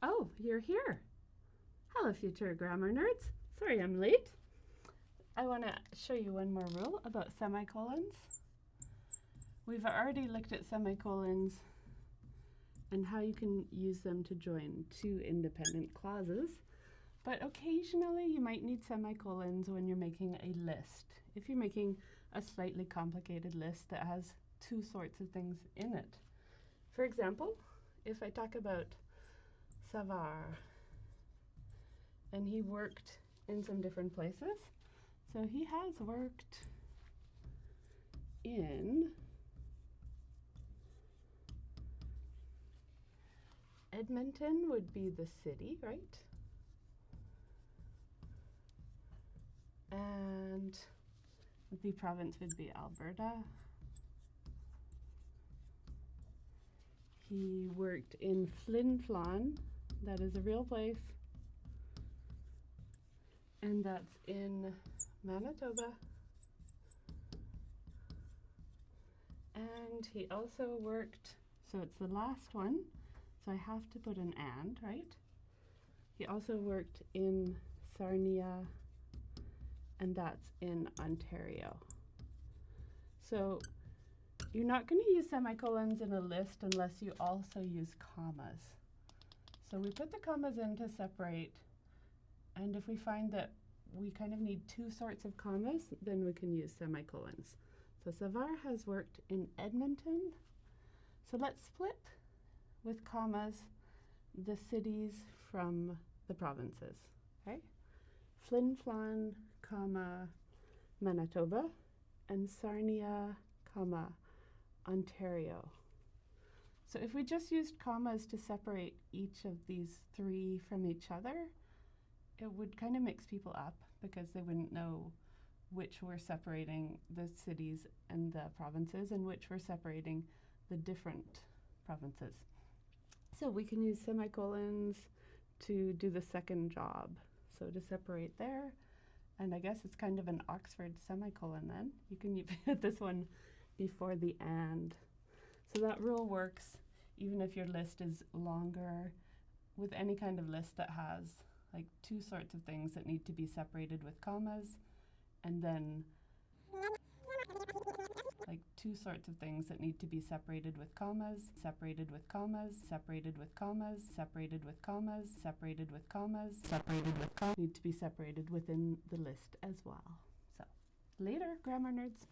Oh, you're here. Hello, future grammar nerds. Sorry I'm late. I want to show you one more rule about semicolons. We've already looked at semicolons and how you can use them to join two independent clauses, but occasionally you might need semicolons when you're making a list. If you're making a slightly complicated list that has two sorts of things in it. For example, if I talk about Savar, and he worked in some different places. So he has worked in Edmonton would be the city, right? And the province would be Alberta. He worked in Flin Flon, that is a real place, and that's in Manitoba. And he also worked, so it's the last one, so I have to put an and, right? He also worked in Sarnia, and that's in Ontario. So you're not going to use semicolons in a list unless you also use commas. So we put the commas in to separate, and if we find that we kind of need two sorts of commas, then we can use semicolons. So Savar has worked in Edmonton. So let's split with commas the cities from the provinces, okay? Flin Flon, comma, Manitoba, and Sarnia, comma, Ontario. So if we just used commas to separate each of these three from each other, it would kind of mix people up because they wouldn't know which were separating the cities and the provinces and which were separating the different provinces. So we can use semicolons to do the second job. So to separate there, and I guess it's kind of an Oxford semicolon then. You can put this one before the and. So that rule works even if your list is longer, with any kind of list that has like two sorts of things that need to be separated with commas, and then like two sorts of things that need to be separated with commas, separated with commas, separated with commas, separated with commas, separated with commas, separated with commas, need to be separated within the list as well. So later, grammar nerds.